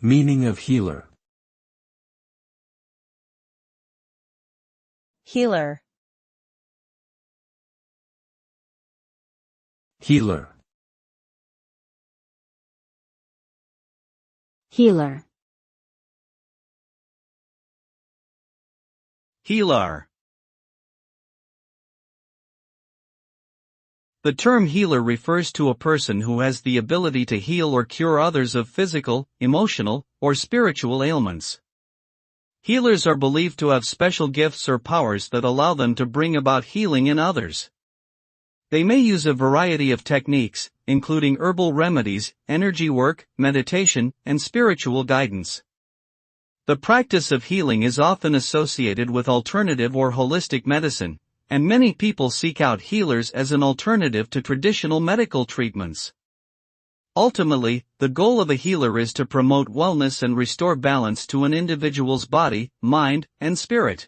Meaning of healer. Healer. Healer. Healer. Healer. The term healer refers to a person who has the ability to heal or cure others of physical, emotional, or spiritual ailments. Healers are believed to have special gifts or powers that allow them to bring about healing in others. They may use a variety of techniques, including herbal remedies, energy work, meditation, and spiritual guidance. The practice of healing is often associated with alternative or holistic medicine, and many people seek out healers as an alternative to traditional medical treatments. Ultimately, the goal of a healer is to promote wellness and restore balance to an individual's body, mind, and spirit.